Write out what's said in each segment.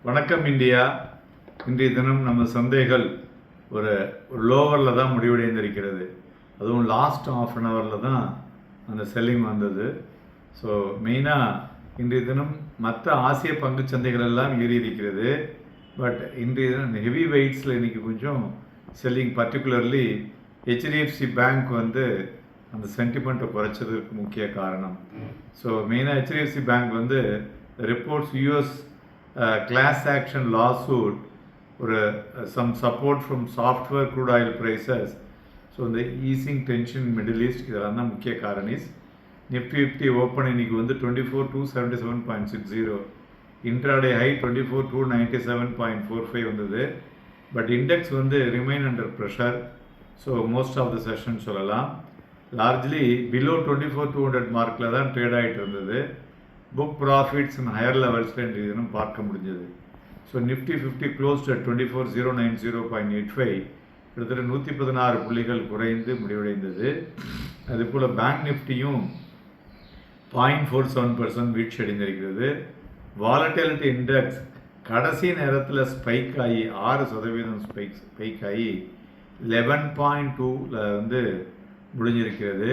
வணக்கம் இந்தியா. இன்றைய தினம் நம்ம சந்தைகள் ஒரு லோவரில் தான் முடிவடைந்திருக்கிறது. அதுவும் லாஸ்ட் ஆஃப் அன் ஹவரில் தான் அந்த செல்லிங் வந்தது. ஸோ மெயினாக இன்றைய தினம் மற்ற ஆசிய பங்கு சந்தைகள் எல்லாம் ஏறி இருக்கிறது. பட் இன்றைய தினம் ஹெவி வெயிட்ஸில் இன்றைக்கி கொஞ்சம் செல்லிங், பர்டிகுலர்லி ஹெச்டிஎஃப்சி பேங்க் அந்த சென்டிமெண்ட்டை குறைச்சதுக்கு முக்கிய காரணம். ஸோ மெயினாக HDFC bank reports US class action lawsuit or some support from software crude oil prices. So the easing tension in Middle East idella mukkiya kaaranis. Nifty 50 open இன்னைக்கு 24,277.60, intraday high 24,297.45 வந்தது. But index remain under pressure. So most of the session சொல்லலாம் largely below 24,200 மார்க்கில் தான் trade ஆகிட்டு இருந்தது. Book profits in higher லெவல்ஸில் இன்றைய தினம் பார்க்க முடிஞ்சது. ஸோ நிஃப்டி 50 க்ளோஸ்ட் அட் 24,090.85, கிட்டத்தட்ட 116 புள்ளிகள் குறைந்து முடிவடைந்தது. அதுபோல் பேங்க் நிஃப்டியும் 0.47% வீழ்ச்சி அடைந்திருக்கிறது. வாலட்டிலிட்டி இண்டெக்ஸ் கடைசி நேரத்தில் ஸ்பைக் ஆகி 6% ஸ்பைக் ஆகி 11.2 முடிஞ்சிருக்கிறது.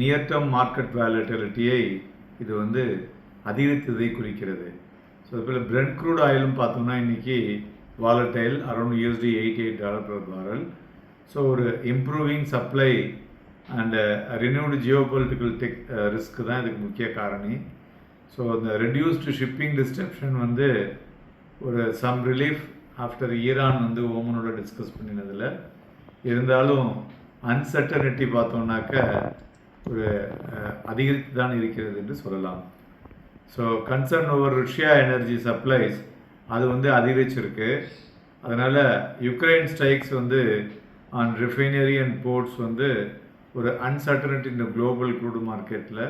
நியர் டேர்ம் மார்க்கெட் வாலட்டிலிட்டியை இது அதிகரித்ததை குறிக்கிறது. ஸோ அதுபோல் பிரெண்ட் க்ரூட் ஆயிலும் பார்த்தோம்னா இன்றைக்கி volatile around $88 per barrel. So ஒரு improving supply and renewed geopolitical risk தான் இதுக்கு முக்கிய காரணி. ஸோ இந்த ரெடியூஸ்டு ஷிப்பிங் டிஸ்ட்ரப்ஷன் ஒரு சம் ரிலீஃப் ஆஃப்டர் ஈரான் ஓமனோட டிஸ்கஸ் பண்ணினதில் இருந்தாலும் அன்சர்டனிட்டி பார்த்தோம்னாக்க ஒரு அதிகரித்து தான் இருக்கிறது என்று சொல்லலாம். So concern over Russia energy supplies அது அதிகரிச்சிருக்கு. அதனால் Ukraine strikes on refinery and ports ஒரு அன்சர்டனிட்டி இந்த குளோபல் க்ரூடு மார்க்கெட்டில்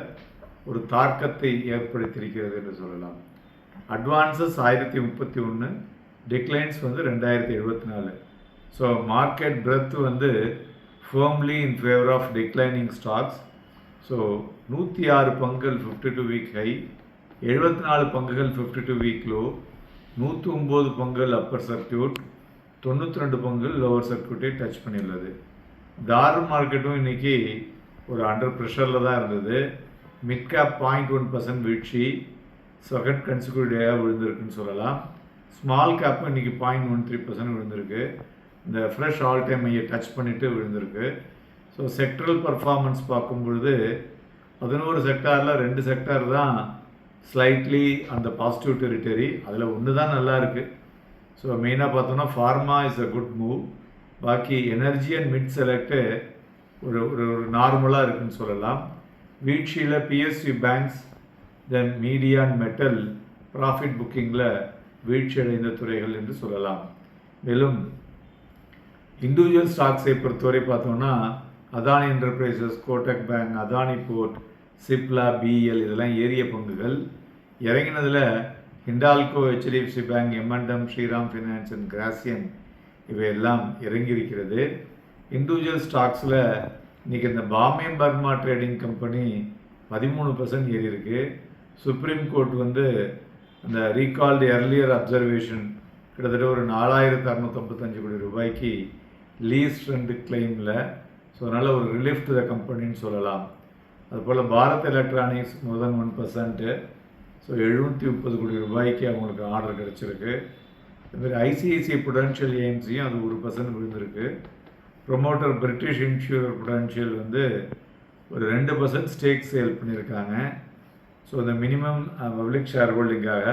ஒரு தாக்கத்தை ஏற்படுத்தியிருக்கிறது என்று சொல்லலாம். Advances 1031, declines 2074. So market breadth firmly in favor of declining stocks. So 106 பங்குகள் 52 வீக் ஹை, 74 பங்குகள் 52 வீக் லோ, 109 பங்குகள் அப்பர் சர்க்கியூட், 92 பங்குகள் லோவர் சர்க்கியூட்டை டச் பண்ணியுள்ளது. டாலர் மார்க்கெட்டும் இன்றைக்கி ஒரு அண்டர் ப்ரெஷரில் தான் இருந்தது. மிட் கேப் 0.1% வீழ்ச்சி, செகண்ட் கன்சிக்யூட்டிவ் டேயாக விழுந்திருக்குன்னு சொல்லலாம். ஸ்மால் கேப்பும் இன்றைக்கி 0.13% விழுந்திருக்கு. இந்த ஃப்ரெஷ் ஆல் டைம் ஐயை டச் பண்ணிவிட்டு விழுந்திருக்கு. ஸோ செக்டரல் பர்ஃபார்மன்ஸ் பார்க்கும்பொழுது 11 செக்டாரில் 2 செக்டார் தான் ஸ்லைட்லி அந்த பாசிட்டிவ் டெரிட்டரி. அதில் ஒன்று தான் நல்லா இருக்குது. ஸோ மெயினாக பார்த்தோன்னா pharma is a good move. பாக்கி எனர்ஜி அண்ட் மிட் செலக்டு ஒரு ஒரு நார்மலாக இருக்குதுன்னு சொல்லலாம். வீழ்ச்சியில் PSC banks, then media and metal profit புக்கிங்கில் வீழ்ச்சி அடைந்த துறைகள் என்று சொல்லலாம். மேலும் இண்டிவிஜுவல் ஸ்டாக்ஸை பொறுத்தவரை பார்த்தோம்னா Adani enterprises, Kotak bank, Adani port, Cipla, பிஎல் இதெல்லாம் ஏரிய பங்குகள். இறங்கினதில் ஹிண்டால்கோ, ஹெச்டிஎஃப்சி பேங்க், எம்என்டம், ஸ்ரீராம் ஃபினான்ஸ் அண்ட் கிராசியன் இவையெல்லாம் இறங்கியிருக்கிறது. இண்டிவிஜுவல் ஸ்டாக்ஸில் இன்றைக்கி இந்த பாம்பே பர்மா ட்ரேடிங் கம்பெனி 13% ஏறி இருக்கு. சுப்ரீம் கோர்ட் அந்த ரீகால்டு எர்லியர் அப்சர்வேஷன் கிட்டத்தட்ட ஒரு 4,655 கோடி ரூபாய்க்கு லீஸ் ரெண்டு கிளைமில். ஸோ அதனால் ஒரு ரிலீஃப் டு த கம்பெனின்னு சொல்லலாம். அதுபோல் பாரத் எலக்ட்ரானிக்ஸ் மோர் தென் 1%, ஸோ 730 கோடி ரூபாய்க்கு அவங்களுக்கு ஆர்டர் கிடச்சிருக்கு. அதுமாதிரி ஐசிஐசிஐ ப்ருடென்ஷியல் ஏஎம்சியும் அது 1% விழுந்திருக்கு. ப்ரொமோட்டர் பிரிட்டிஷ் இன்சூரர் ப்ருடென்ஷியல் ஒரு 2% ஸ்டேக் சேல் பண்ணியிருக்காங்க. ஸோ இந்த மினிமம் பப்ளிக் ஷேர் ஹோல்டிங்காக.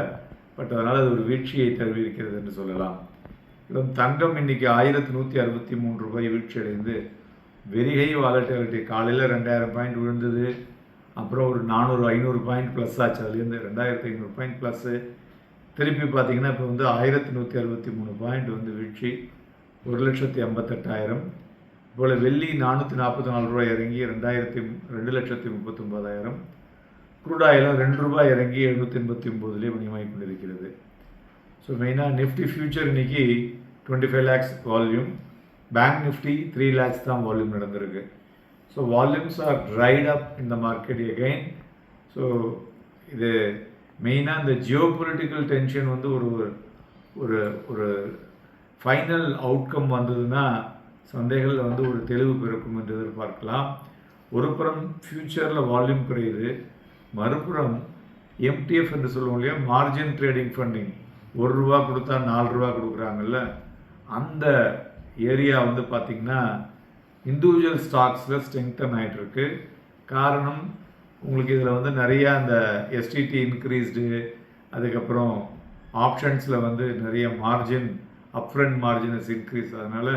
பட் அதனால் அது ஒரு வீழ்ச்சியை தருவிக்கிறது என்று சொல்லலாம். தங்கம் இன்றைக்கி 1,163 ரூபாய் வீழ்ச்சி அடைந்து வெரி ஹை வாலட்டிலிட்டி. காலையில் 2000 பாயிண்ட் விழுந்தது, அப்புறம் ஒரு 400-500 பாயிண்ட் ப்ளஸ் ஆச்சு. அதுலேருந்து 2,500 பாயிண்ட் ப்ளஸ்ஸு. திருப்பி பார்த்திங்கன்னா இப்போ 1,163 பாயிண்ட் வீழ்ச்சி, 1,58,000. போல் வெள்ளி 444 ரூபாய் இறங்கி 2,39,000. க்ரூட் ஆயிலும் 2 ரூபாய் இறங்கி 789 விநியோகமாகி கொண்டிருக்கிறது. ஸோ மெயினாக நிஃப்டி ஃபியூச்சர் இன்றைக்கி 25 lakhs volume, bank Nifty 3 lakhs தான் வால்யூம் நடந்திருக்கு. So volumes are dried up இந்த மார்க்கெட் எகைன். ஸோ இது மெயினாக இந்த ஜியோ பொலிட்டிக்கல் டென்ஷன் ஒரு ஒரு ஒரு ஃபைனல் அவுட்கம் வந்ததுன்னா சந்தைகளில் வந்து ஒரு தெளிவு பிறக்கும் என்று எதிர்பார்க்கலாம். ஒரு புறம் ஃப்யூச்சரில் வால்யூம் குறையுது, மறுபுறம் எம்டிஎஃப் என்று சொல்லுவோம் இல்லையா, மார்ஜின் ட்ரேடிங் ஃபண்டிங், ₹1 கொடுத்தா ₹4 கொடுக்குறாங்கல்ல, அந்த ஏரியா வந்து பார்த்திங்கன்னா இண்டிவிஜுவல் ஸ்டாக்ஸில் ஸ்ட்ரெங்தன் ஆகிட்டுருக்கு. காரணம், உங்களுக்கு இதில் வந்து நிறையா அந்த எஸ்டிடி இன்க்ரீஸ்டு, அதுக்கப்புறம் ஆப்ஷன்ஸில் வந்து நிறைய margin, upfront margin is increase, அதனால்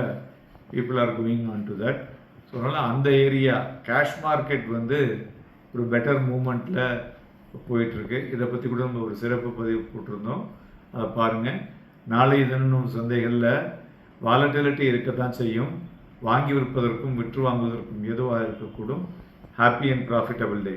people are going on to that. So அதனால் அந்த ஏரியா கேஷ் மார்க்கெட் வந்து ஒரு பெட்டர் மூமெண்ட்டில் போயிட்டுருக்கு. இதை பற்றி கூட நம்ம ஒரு சிறப்பு பதிவு போட்டிருந்தோம், அதை பாருங்கள். நாளை தினம் சந்தைகளில் வாலட்டிலிட்டி இருக்கத்தான் செய்யும். வாங்கி விற்பதற்கும் விற்று வாங்குவதற்கும் எதுவாக இருக்கக்கூடும். Happy and profitable day.